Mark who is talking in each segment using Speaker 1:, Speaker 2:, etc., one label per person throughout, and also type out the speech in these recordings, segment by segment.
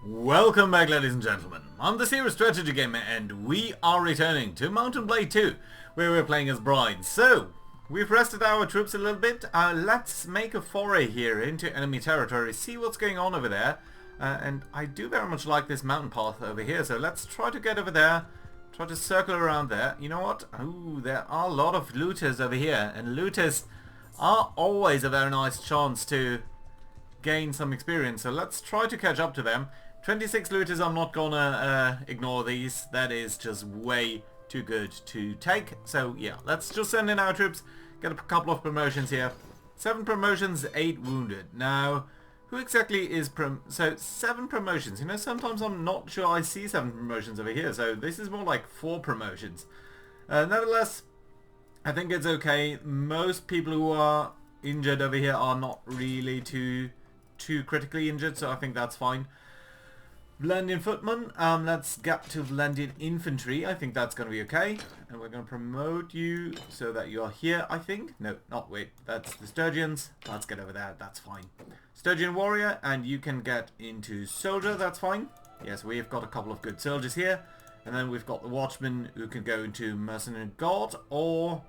Speaker 1: Welcome back, ladies and gentlemen. I'm the Serious Strategy Gamer and we are returning to Mountain Blade 2 where we're playing as brides. So, we've rested our troops a little bit. Let's make a foray here into enemy territory, see what's going on over there. And I do very much like this mountain path over here, so let's try to get over there. Try to circle around there. You know what? Ooh, there are a lot of looters over here, and looters are always a very nice chance to gain some experience. So let's try to catch up to them. 26 looters, I'm not gonna ignore these. That is just way too good to take. So yeah, let's just send in our troops, get a couple of promotions here. 7 promotions, 8 wounded. Now, who exactly is so 7 promotions. You know, sometimes I'm not sure I see 7 promotions over here. So this is more like 4 promotions. Nevertheless, I think it's okay. Most people who are injured over here are not really too critically injured, so I think that's fine. Valandian Footman, let's get to Valandian Infantry. I think that's going to be okay. And we're going to promote you so that you're here, I think. No, not wait. That's the Sturgeons. Let's get over there. That's fine. Sturgeon Warrior, and you can get into Soldier. That's fine. Yes, we've got a couple of good soldiers here. And then we've got the Watchman who can go into Mercenary Guard or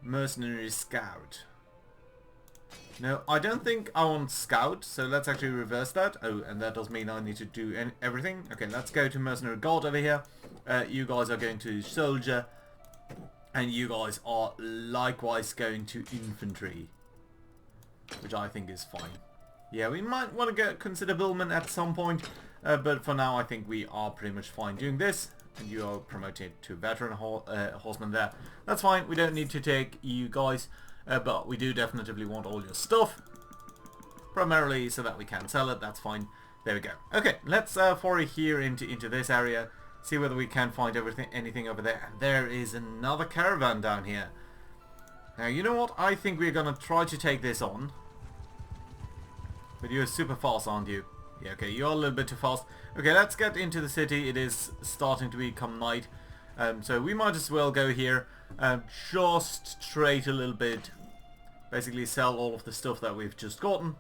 Speaker 1: Mercenary Scout. No, I don't think I want Scout, so let's actually reverse that. Oh, and that does mean I need to do everything. Okay, let's go to Mercenary Guard over here. You guys are going to Soldier, and you guys are likewise going to Infantry, which I think is fine. Yeah, we might want to consider Billman at some point, but for now I think we are pretty much fine doing this. And you are promoted to Veteran Horseman there. That's fine, we don't need to take you guys. But we do definitely want all your stuff, primarily so that we can sell it. That's fine. There we go. Okay, let's foray here into this area, see whether we can find anything over there. And there is another caravan down here. Now, you know what? I think we're gonna try to take this on. But you're super fast, aren't you? Yeah, okay, you're a little bit too fast. Okay, let's get into the city. It is starting to become night. So we might as well go here, just trade a little bit, basically sell all of the stuff that we've just gotten.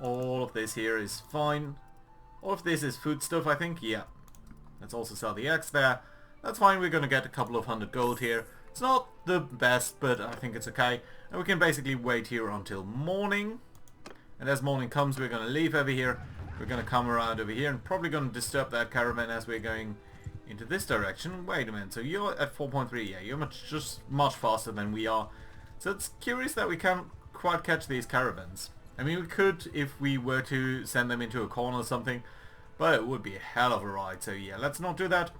Speaker 1: All of this here is fine. All of this is food stuff, I think. Yeah. Let's also sell the X there. That's fine, we're going to get a couple of 100 gold here. It's not the best, but I think it's okay. And we can basically wait here until morning. And as morning comes, we're going to leave over here. We're going to come around over here and probably going to disturb that caravan as we're going into this direction. Wait a minute, so you're at 4.3, yeah, you're just much faster than we are. So it's curious that we can't quite catch these caravans. I mean, we could if we were to send them into a corner or something, but it would be a hell of a ride. So yeah, let's not do that.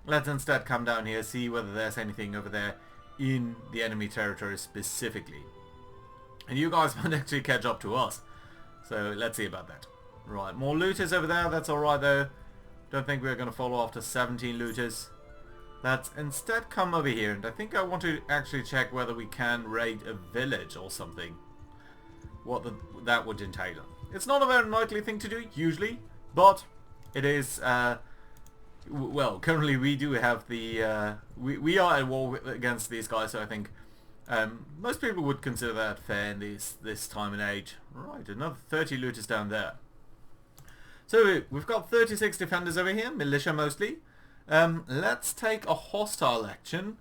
Speaker 1: Let's instead come down here, see whether there's anything over there in the enemy territory specifically. And you guys might actually catch up to us. So let's see about that. Right, more looters over there, that's alright though. Don't think we're going to follow after 17 looters. Let's instead come over here, and I think I want to actually check whether we can raid a village or something. What that would entail. It's not a very likely thing to do, usually, but it is, well, currently we do have the, we are at war against these guys, so I think most people would consider that fair in this time and age. Right, another 30 looters down there. So we've got 36 defenders over here, militia mostly. Let's take a hostile action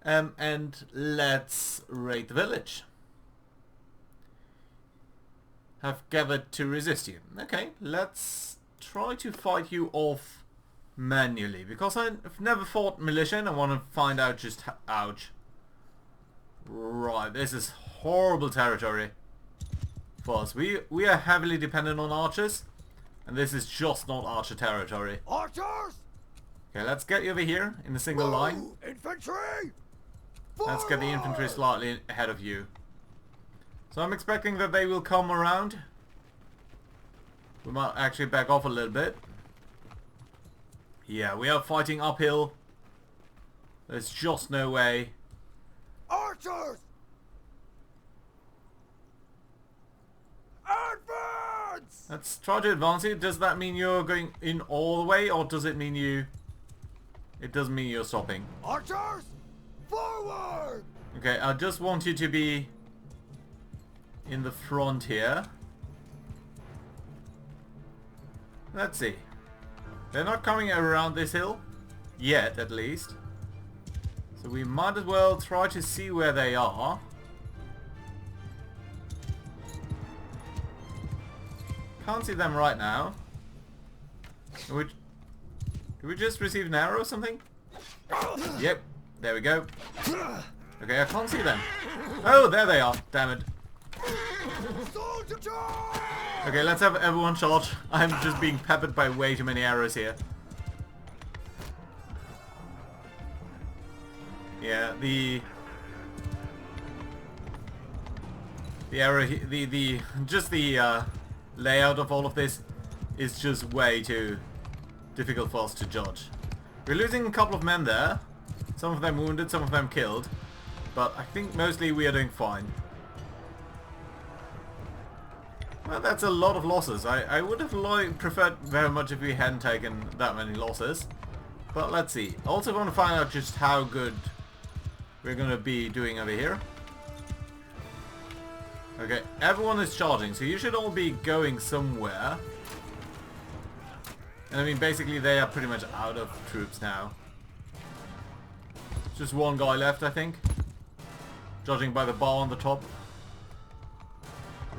Speaker 1: and let's raid the village. Have gathered to resist you. Okay, let's try to fight you off manually because I've never fought militia and I want to find out just how... Ouch. Right, this is horrible territory for us. We are heavily dependent on archers. And this is just not archer territory.
Speaker 2: Archers!
Speaker 1: Okay, let's get you over here in a single line.
Speaker 2: Infantry!
Speaker 1: Let's get the infantry slightly ahead of you. So I'm expecting that they will come around. We might actually back off a little bit. Yeah, we are fighting uphill. There's just no way.
Speaker 2: Archers! Advance!
Speaker 1: Let's try to advance it. Does that mean you're going in all the way, or does it mean you... It doesn't mean you're stopping.
Speaker 2: Archers! Forward!
Speaker 1: Okay, I just want you to be in the front here. Let's see. They're not coming around this hill. Yet, at least. So we might as well try to see where they are. Can't see them right now. Did we just receive an arrow or something? Yep. There we go. Okay, I can't see them. Oh, there they are. Damn it. Okay, let's have everyone charge. I'm just being peppered by way too many arrows here. Yeah, the arrow, just the layout of all of this is just way too difficult for us to judge. We're losing a couple of men there. Some of them wounded, some of them killed. But I think mostly we are doing fine. Well, that's a lot of losses. I would have preferred very much if we hadn't taken that many losses. But let's see. I also want to find out just how good we're going to be doing over here. Okay, everyone is charging, so you should all be going somewhere. And I mean, basically they are pretty much out of troops now. Just one guy left, I think. Judging by the bar on the top.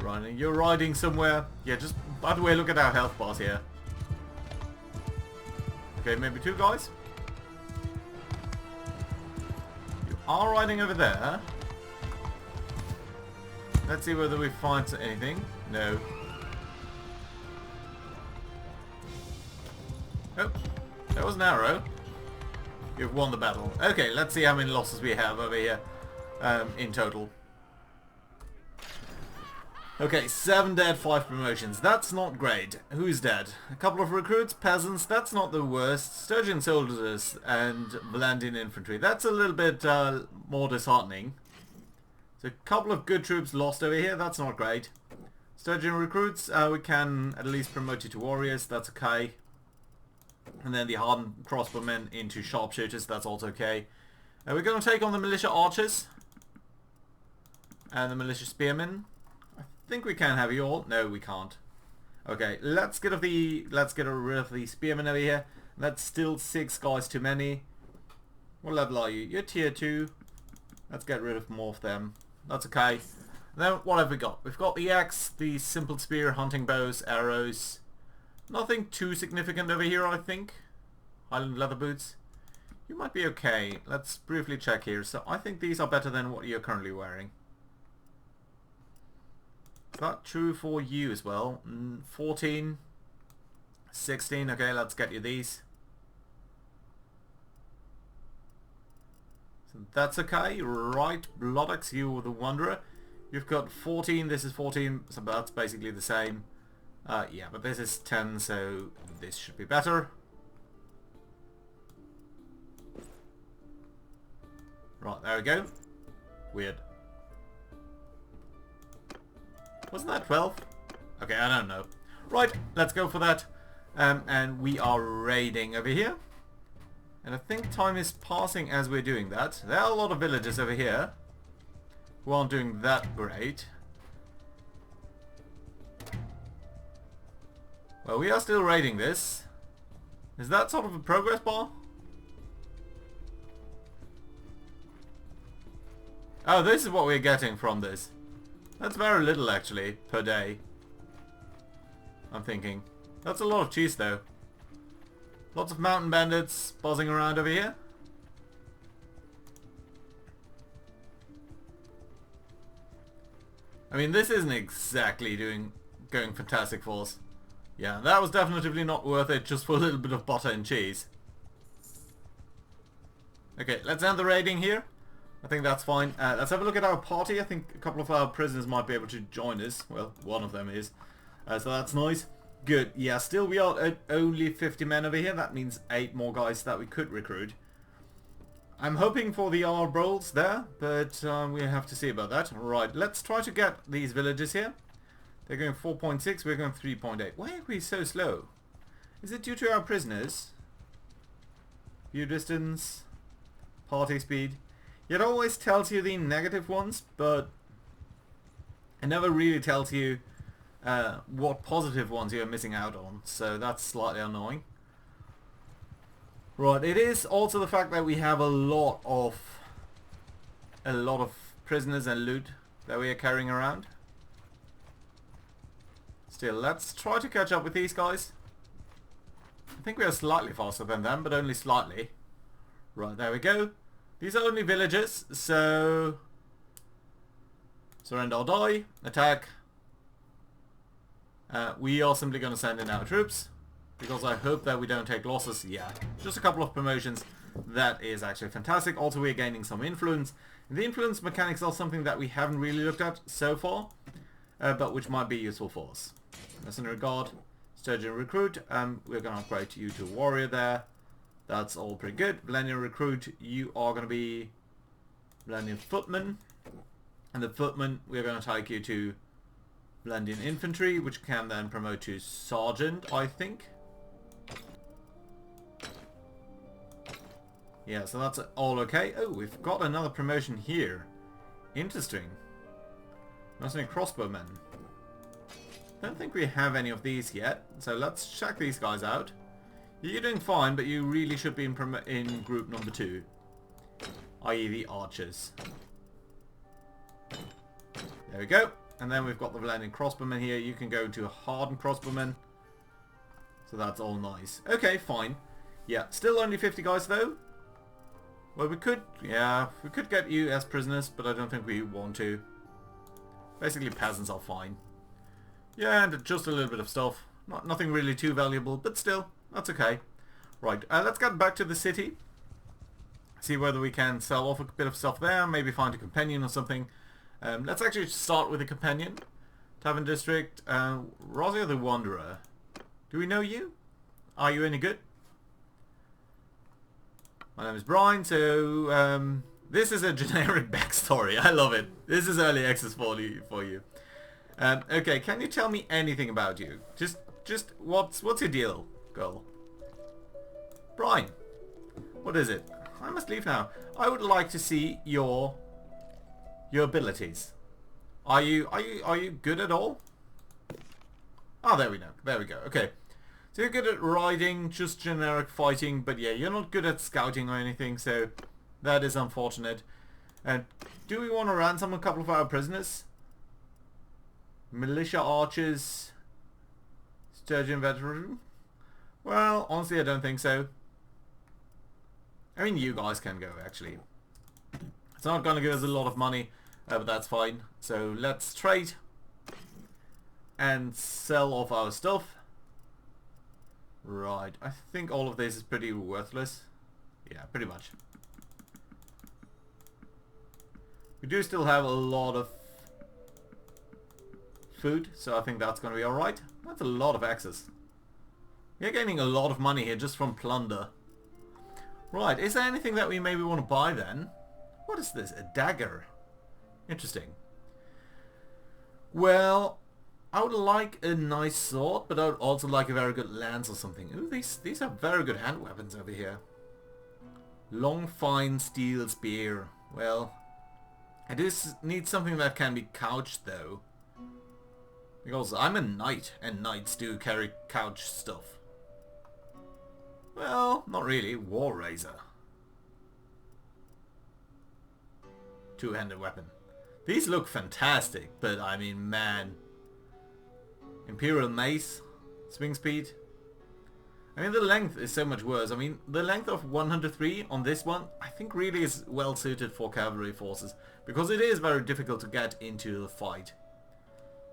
Speaker 1: Running. You're riding somewhere. Yeah, just... By the way, look at our health bars here. Okay, maybe two guys. You are riding over there. Let's see whether we find anything. No. Oh, that was an arrow. You've won the battle. Okay, let's see how many losses we have over here in total. Okay, 7 dead, 5 promotions. That's not great. Who's dead? A couple of recruits, peasants. That's not the worst. Sturgeon soldiers and Valandian infantry. That's a little bit more disheartening. So a couple of good troops lost over here. That's not great. Sturgeon recruits, we can at least promote you to warriors. That's okay. And then the hardened crossbowmen into sharpshooters. That's also okay. We're going to take on the militia archers and the militia spearmen. I think we can have you all. No, we can't. Okay, let's get rid of the spearmen over here. That's still 6 guys too many. What level are you? You're tier 2. Let's get rid of more of them. That's okay. Then what have we got? We've got the axe, the simple spear, hunting bows, arrows. Nothing too significant over here, I think. Highland leather boots. You might be okay. Let's briefly check here. So I think these are better than what you're currently wearing. Is that true for you as well? 14, 16. Okay, let's get you these. So that's okay. Right, Bloodaxe, you the Wanderer. You've got 14. This is 14. So that's basically the same. Yeah, but this is 10, so this should be better. Right, there we go. Weird. Wasn't that 12? Okay, I don't know. Right, let's go for that. And we are raiding over here. And I think time is passing as we're doing that. There are a lot of villagers over here who aren't doing that great. Well, we are still raiding this. Is that sort of a progress bar? Oh, this is what we're getting from this. That's very little, actually, per day. I'm thinking. That's a lot of cheese, though. Lots of mountain bandits buzzing around over here. I mean, this isn't exactly going fantastic for us. Yeah, that was definitely not worth it just for a little bit of butter and cheese. Okay, let's end the raiding here. I think that's fine. Let's have a look at our party. I think a couple of our prisoners might be able to join us. Well, one of them is. So that's nice. Good. Yeah, still we are at only 50 men over here. That means 8 more guys that we could recruit. I'm hoping for the Arbroles there, but we have to see about that. Right, let's try to get these villagers here. They're going 4.6, we're going 3.8. Why are we so slow? Is it due to our prisoners? View distance, party speed. It always tells you the negative ones, but it never really tells you what positive ones you're missing out on. So that's slightly annoying. Right, it is also the fact that we have a lot of prisoners and loot that we are carrying around. Still, let's try to catch up with these guys. I think we are slightly faster than them, but only slightly. Right, there we go. These are only villagers, so... surrender or die. Attack. We are simply going to send in our troops, because I hope that we don't take losses. Yeah, just a couple of promotions. That is actually fantastic. Also, we're gaining some influence. The influence mechanics are something that we haven't really looked at so far, but which might be useful for us. Mercenary Guard, Sturgeon Recruit, we're going to upgrade you to Warrior there. That's all pretty good. Valenian Recruit, you are going to be Valenian Footman. And the Footman, we're going to take you to Valenian Infantry, which can then promote to Sergeant, I think. Yeah, so that's all okay. Oh, we've got another promotion here. Interesting. Mercenary Crossbowmen. Don't think we have any of these yet, so let's check these guys out. You're doing fine, but you really should be in group number 2, i.e. the archers. There we go. And then we've got the Valenian Crossbowmen here. You can go into a hardened Crossbowman. So that's all nice. Okay, fine. Yeah, still only 50 guys though. Well, we could get you as prisoners, but I don't think we want to. Basically, peasants are fine. Yeah, and just a little bit of stuff. Nothing really too valuable, but still, that's okay. Right, let's get back to the city. See whether we can sell off a bit of stuff there, maybe find a companion or something. Let's actually start with a companion. Tavern District, Rosia the Wanderer. Do we know you? Are you any good? My name is Brian, so this is a generic backstory. I love it. This is early access for you. Okay, can you tell me anything about you? Just what's your deal, girl? Brian, what is it? I must leave now. I would like to see your abilities. Are you good at all? Oh, there we go. Okay. So you're good at riding, just generic fighting, but yeah, you're not good at scouting or anything, so that is unfortunate. And do we want to ransom a couple of our prisoners? Militia archers, Sturgeon veteran? Well, honestly, I don't think so. I mean, you guys can go, actually. It's not going to give us a lot of money, but that's fine. So let's trade and sell off our stuff. Right, I think all of this is pretty worthless. Yeah, pretty much. We do still have a lot of food, so I think that's going to be alright. That's a lot of access. We're gaining a lot of money here just from plunder. Right, is there anything that we maybe want to buy then? What is this? A dagger. Interesting. Well, I would like a nice sword, but I would also like a very good lance or something. Ooh, these are very good hand weapons over here. Long, fine steel spear. Well, I do need something that can be couched though. Because I'm a knight, and knights do carry couch stuff. Well, not really. War Razor. Two-handed weapon. These look fantastic, but I mean, man. Imperial Mace. Swing speed. I mean, the length is so much worse. I mean, the length of 103 on this one, I think really is well suited for cavalry forces. Because it is very difficult to get into the fight.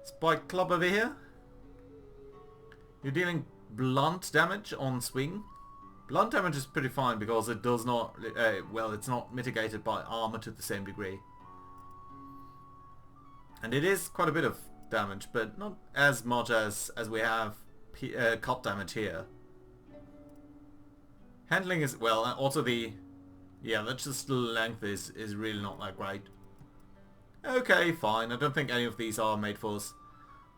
Speaker 1: Spike club over here. You're dealing blunt damage on swing. Blunt damage is pretty fine because it does not, well, it's not mitigated by armor to the same degree. And it is quite a bit of damage, but not as much as we have cut damage here. Handling is, well, also the, yeah, that's just the length is really not that great. Okay, fine. I don't think any of these are made for us.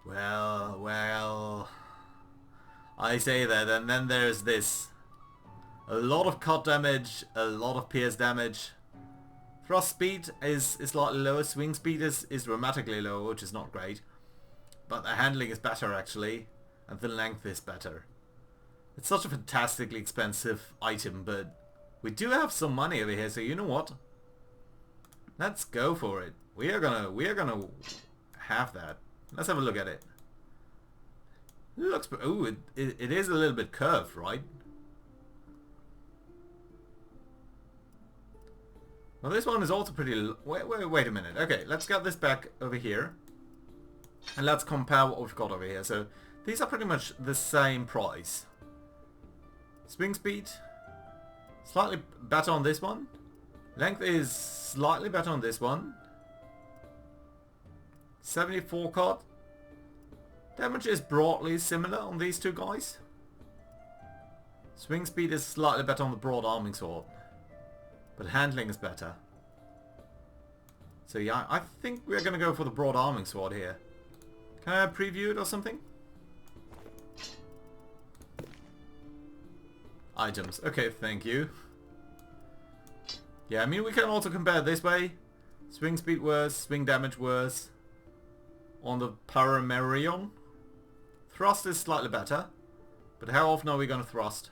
Speaker 1: Well, I say that, and then there's this. A lot of cut damage, a lot of pierce damage. Thrust speed is slightly lower, swing speed is dramatically lower, which is not great. but the handling is better actually, and the length is better. It's such a fantastically expensive item, but we do have some money over here, so you know what? Let's go for it. We are gonna have that. Let's have a look at it. It looks, ooh, it is a little bit curved, right? Well, this one is also pretty... Wait a minute. Okay, let's get this back over here. And let's compare what we've got over here. So, these are pretty much the same price. Swing speed, slightly better on this one. Length is slightly better on this one. 74 cut. Damage is broadly similar on these two guys. Swing speed is slightly better on the broad arming sword. But handling is better. So yeah, I think we're going to go for the broad arming sword here. Can I preview it or something? Items. Okay, thank you. Yeah, I mean we can also compare this way. Swing speed worse, swing damage worse. On the Paramerion. Thrust is slightly better. But how often are we going to thrust?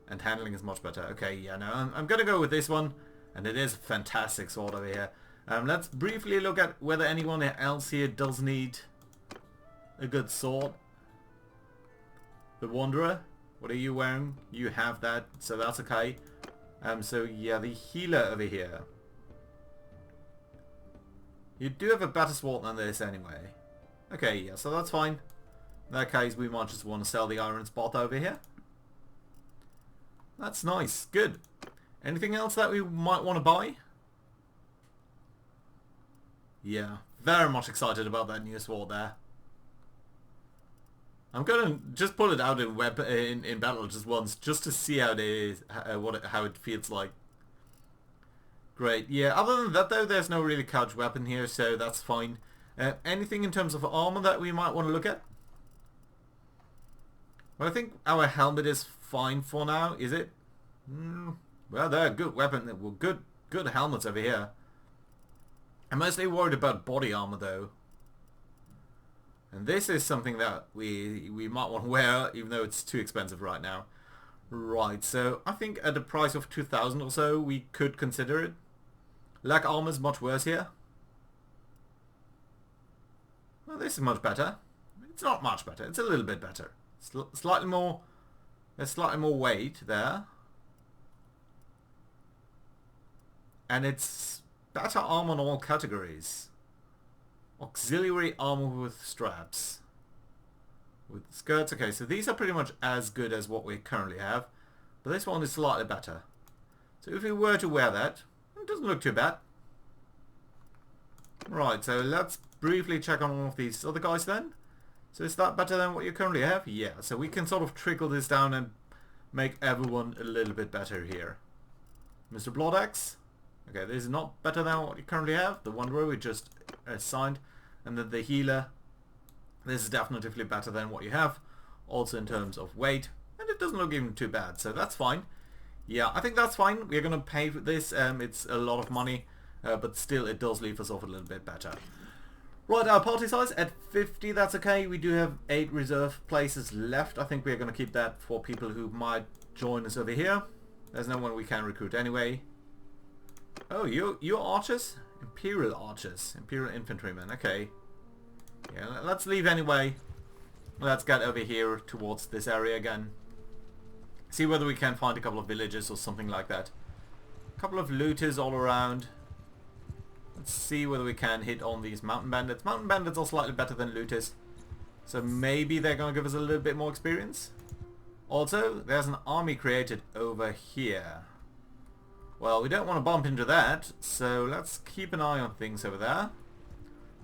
Speaker 1: And handling is much better. Okay, yeah, no, I'm going to go with this one. And it is a fantastic sword over here. Let's briefly look at whether anyone else here does need a good sword. The Wanderer. What are you wearing? You have that, so that's okay. So yeah, the healer over here. You do have a better sword than this anyway. Okay, yeah, so that's fine. In that case, we might just want to sell the iron spot over here. That's nice. Good. Anything else that we might want to buy? Yeah, very much excited about that new sword there. I'm gonna just pull it out in battle just once, just to see how it is, how it feels like. Great. Yeah. Other than that, though, there's no really couch weapon here, so that's fine. Anything in terms of armor that we might want to look at? Well, I think our helmet is fine for now. Is it? Well, they're a good weapon. Well, good helmets over here. I'm mostly worried about body armor, though. And this is something that we might want to wear, even though it's too expensive right now. Right, so I think at the price of 2,000 or so, we could consider it. Leg armor is much worse here. Well, this is much better. It's not much better. It's a little bit better. Slightly more. There's slightly more weight there. And it's better armor on all categories. Auxiliary armor with straps. With skirts. Okay, so these are pretty much as good as what we currently have. But this one is slightly better. So if we were to wear that, it doesn't look too bad. Right, so let's briefly check on all of these other guys then. So is that better than what you currently have? Yeah, so we can sort of trickle this down and make everyone a little bit better here. Mr. Bloodaxe. Okay, this is not better than what you currently have. The Wanderer we just assigned. And then the Healer. This is definitely better than what you have. Also in terms of weight. And it doesn't look even too bad, so that's fine. Yeah, I think that's fine. We're going to pay for this. It's a lot of money. But still, it does leave us off a little bit better. Right, our party size at 50, that's okay. We do have 8 reserve places left. I think we're going to keep that for people who might join us over here. There's no one we can recruit anyway. Oh, you're archers? Imperial archers. Imperial infantrymen. Okay. Yeah, let's leave anyway. Let's get over here towards this area again. See whether we can find a couple of villages or something like that. A couple of looters all around. Let's see whether we can hit on these mountain bandits. Mountain bandits are slightly better than looters. So maybe they're going to give us a little bit more experience. Also, there's an army created over here. Well, we don't want to bump into that, so let's keep an eye on things over there.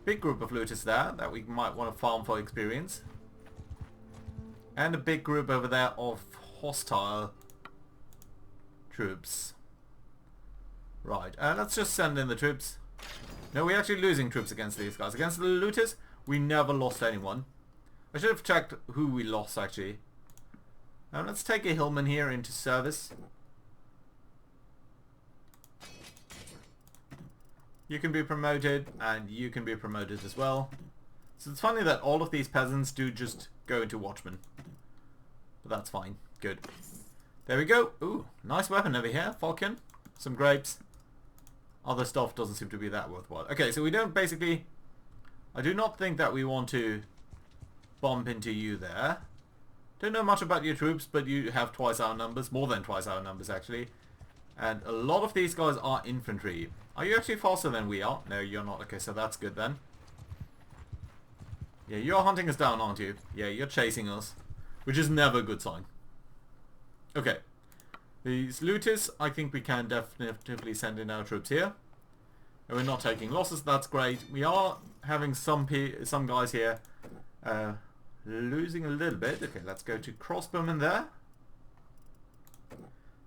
Speaker 1: Big group of looters there that we might want to farm for experience. And a big group over there of hostile troops. Right, let's just send in the troops. No, we're actually losing troops against these guys. Against the looters, we never lost anyone. I should have checked who we lost, actually. Now, let's take a hillman here into service. You can be promoted, and you can be promoted as well. So it's funny that all of these peasants do just go into watchmen. But that's fine. Good. There we go. Ooh, nice weapon over here. Falcon. Some grapes. Other stuff doesn't seem to be that worthwhile. Okay, so we don't basically... I do not think that we want to bump into you there. Don't know much about your troops, but you have twice our numbers. More than twice our numbers, actually. And a lot of these guys are infantry. Are you actually faster than we are? No, you're not. Okay, so that's good then. Yeah, you're hunting us down, aren't you? Yeah, you're chasing us. Which is never a good sign. Okay. These looters, I think we can definitely send in our troops here. And we're not taking losses, that's great. We are having some guys here losing a little bit. Okay, let's go to crossbowmen there.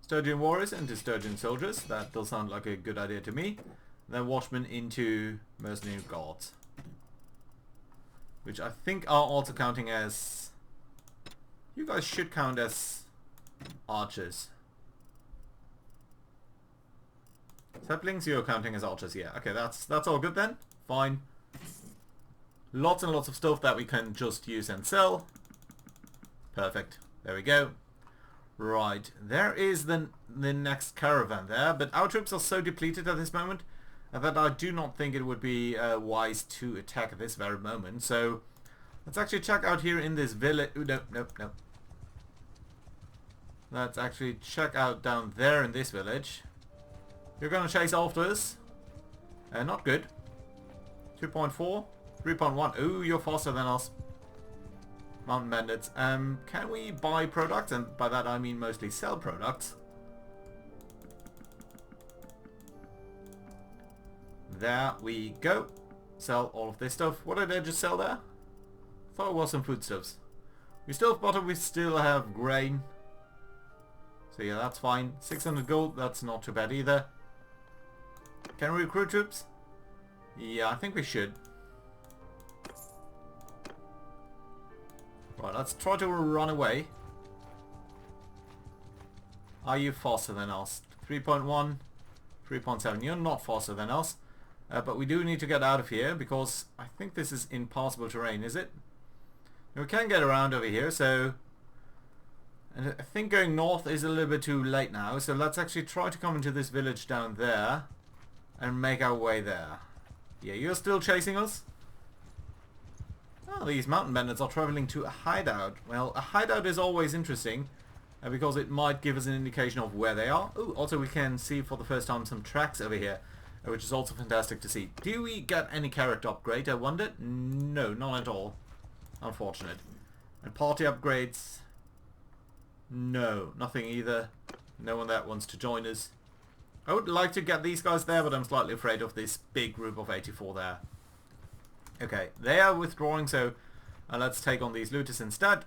Speaker 1: Sturgeon warriors into sturgeon soldiers. That does sound like a good idea to me. Then watchmen into mercenary guards. Which I think are also counting as... You guys should count as archers. Saplings, you're counting as archers, yeah. Okay, that's all good then. Fine. Lots and lots of stuff that we can just use and sell. Perfect. There we go. Right. There is the next caravan there, but our troops are so depleted at this moment that I do not think it would be wise to attack at this very moment. So, let's actually check out here in this village. Ooh, no. Let's actually check out down there in this village. You're going to chase after us. Not good. 2.4. 3.1. Ooh, you're faster than us. Mountain bandits. Can we buy products? And by that I mean mostly sell products. There we go. Sell all of this stuff. What did I just sell there? Thought it was some foodstuffs. We still have butter, we still have grain. So yeah, that's fine. 600 gold, that's not too bad either. Can we recruit troops? Yeah, I think we should. Right, let's try to run away. Are you faster than us? 3.1, 3.7. You're not faster than us. But we do need to get out of here because I think this is impassable terrain, is it? We can get around over here, so... And I think going north is a little bit too late now, so let's actually try to come into this village down there and make our way there. Yeah, you're still chasing us? Oh, these mountain bandits are traveling to a hideout. Well, a hideout is always interesting because it might give us an indication of where they are. Oh, also we can see for the first time some tracks over here, which is also fantastic to see. Do we get any character upgrade, I wonder? No, not at all. Unfortunate. And party upgrades? No, nothing either. No one that wants to join us. I would like to get these guys there, but I'm slightly afraid of this big group of 84 there. Okay, they are withdrawing, so let's take on these looters instead.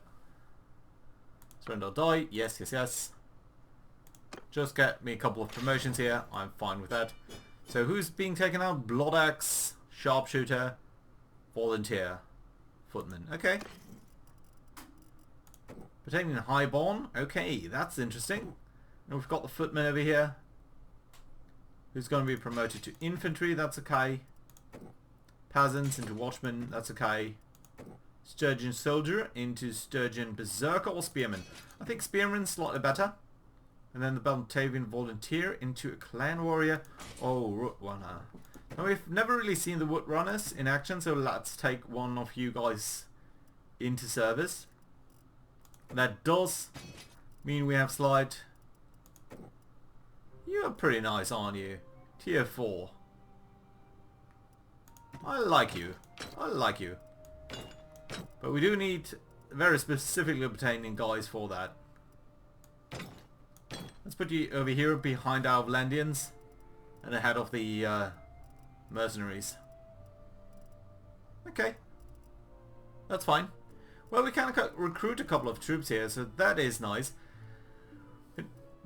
Speaker 1: Surrender or die. Yes, yes, yes. Just get me a couple of promotions here. I'm fine with that. So who's being taken out? Blood Axe, Sharpshooter, Volunteer, Footman. Okay. Battalion Highborn. Okay, that's interesting. And we've got the Footman over here, who's going to be promoted to Infantry. That's okay. Peasants into Watchman. That's okay. Sturgeon Soldier into Sturgeon Berserker or Spearman. I think Spearman's slightly better. And then the Batavian Volunteer into a Clan Warrior. Oh, Root Runner. Now we've never really seen the Wood Runners in action, so let's take one of you guys into service. That does mean we have slight... You're pretty nice, aren't you? Tier 4. I like you. I like you. But we do need very specifically obtaining guys for that. Let's put you over here behind our Vlandians and ahead of the mercenaries. Okay. That's fine. Well, we can recruit a couple of troops here, so that is nice.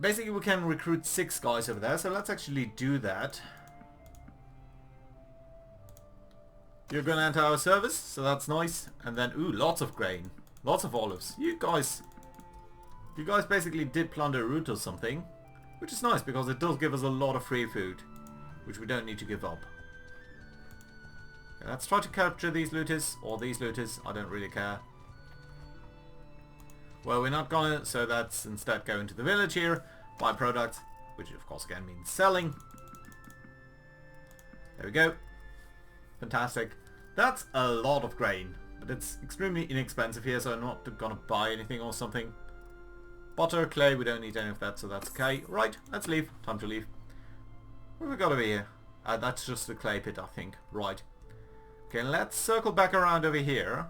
Speaker 1: Basically, we can recruit 6 guys over there, so let's actually do that. You're going to enter our service, so that's nice. And then, ooh, lots of grain. Lots of olives. You guys basically did plunder a route or something. Which is nice, because it does give us a lot of free food. Which we don't need to give up. Okay, let's try to capture these looters, or these looters, I don't really care. Well, we're not gonna, so let's instead go into the village here, buy products, which of course again means selling. There we go. Fantastic. That's a lot of grain, but it's extremely inexpensive here, so I'm not gonna buy anything or something. Butter, clay, we don't need any of that, so that's okay. Right, let's leave. Time to leave. What have we got over here? That's just the clay pit, I think. Right. Okay, let's circle back around over here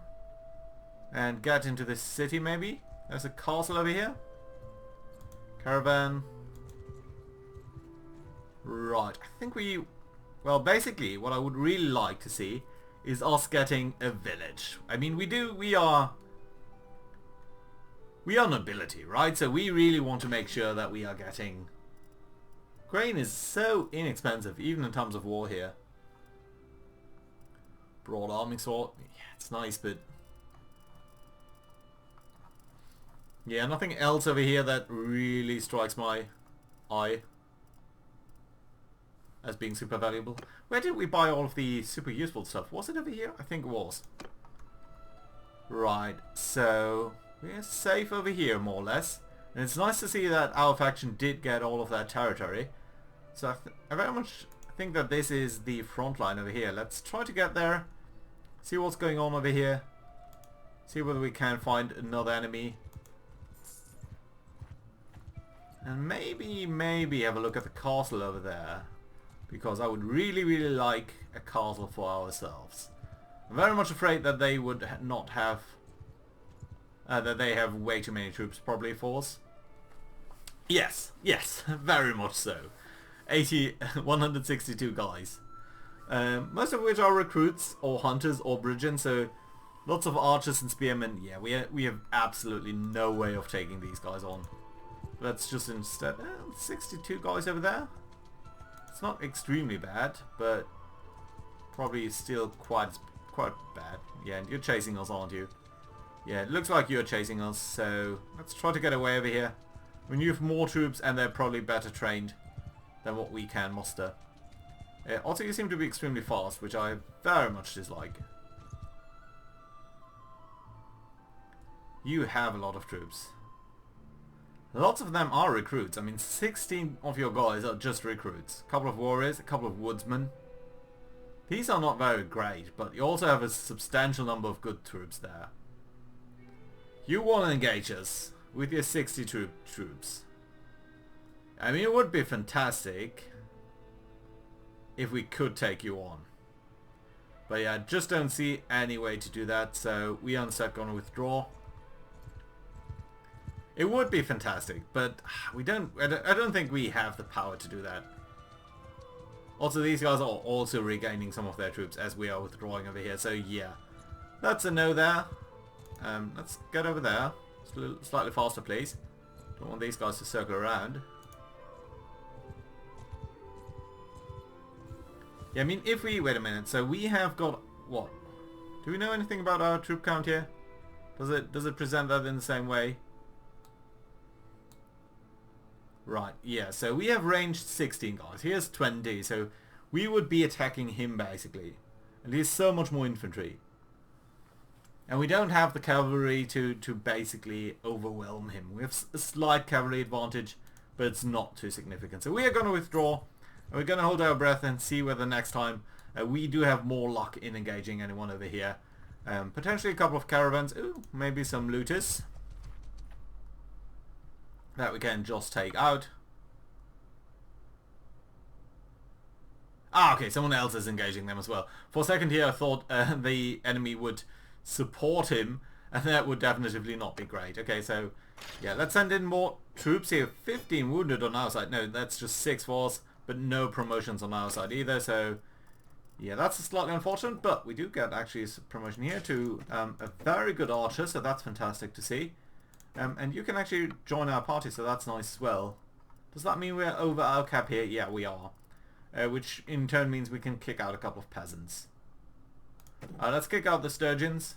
Speaker 1: and get into this city maybe. There's a castle over here. Caravan. Right, I think we... Well, basically, what I would really like to see is us getting a village. I mean, we are nobility, right? So we really want to make sure that we are getting... Grain is so inexpensive, even in times of war here. Broad arming sword. Yeah, it's nice, but... Yeah, nothing else over here that really strikes my eye as being super valuable. Where did we buy all of the super useful stuff? Was it over here? I think it was. Right, so we're safe over here more or less. And it's nice to see that our faction did get all of that territory. So I very much think that this is the front line over here. Let's try to get there. See what's going on over here. See whether we can find another enemy. And maybe have a look at the castle over there. Because I would really like a castle for ourselves. I'm very much afraid that they would not have... that they have way too many troops probably for us. Yes, very much so. 162 guys. Most of which are recruits or hunters or brigands, so lots of archers and spearmen. Yeah, we have absolutely no way of taking these guys on. Let's just instead... 62 guys over there. It's not extremely bad, but probably still quite bad. Yeah, and you're chasing us, aren't you? Yeah, it looks like you're chasing us, so let's try to get away over here. I mean, you have more troops and they're probably better trained than what we can muster. Also, you seem to be extremely fast, which I very much dislike. You have a lot of troops. Lots of them are recruits. I mean, 16 of your guys are just recruits. A couple of warriors, a couple of woodsmen. These are not very great, but you also have a substantial number of good troops there. You want to engage us with your 60 troops. I mean, it would be fantastic if we could take you on. But yeah, I just don't see any way to do that, so we are instead going to withdraw. It would be fantastic, but we don't... I don't think we have the power to do that. Also, these guys are also regaining some of their troops as we are withdrawing over here, so yeah. That's a no there. Let's get over there. Slightly faster, please. Don't want these guys to circle around. Yeah, I mean, if we... Wait a minute. So we have got... What? Do we know anything about our troop count here? Does it present that in the same way? Right, yeah, so we have ranged 16 guys. He has 20, so we would be attacking him basically. And he has so much more infantry. And we don't have the cavalry to basically overwhelm him. We have a slight cavalry advantage, but it's not too significant. So we are going to withdraw, and we're going to hold our breath and see whether next time we do have more luck in engaging anyone over here. Potentially a couple of caravans. Ooh, maybe some looters that we can just take out. Ah, okay, someone else is engaging them as well. For a second here I thought the enemy would support him, and that would definitively not be great. Okay, so yeah, let's send in more troops here. 15 wounded on our side. No, that's just 6 force, but no promotions on our side either, so yeah, that's slightly unfortunate, but we do get actually a promotion here to a very good archer, so that's fantastic to see. And you can actually join our party, so that's nice as well. Does that mean we're over our cap here? Yeah, we are. Which in turn means we can kick out a couple of peasants. Let's kick out the sturgeons.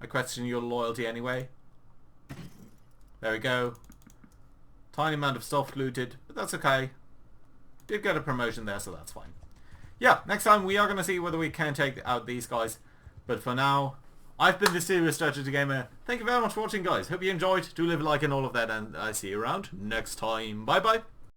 Speaker 1: I question your loyalty anyway. There we go. Tiny amount of stuff looted, but that's okay. Did get a promotion there, so that's fine. yeah, next time we are going to see whether we can take out these guys. But for now, I've been the Serious Strategy Gamer. Thank you very much for watching, guys. Hope you enjoyed. Do leave a like and all of that, and I see you around next time. Bye bye.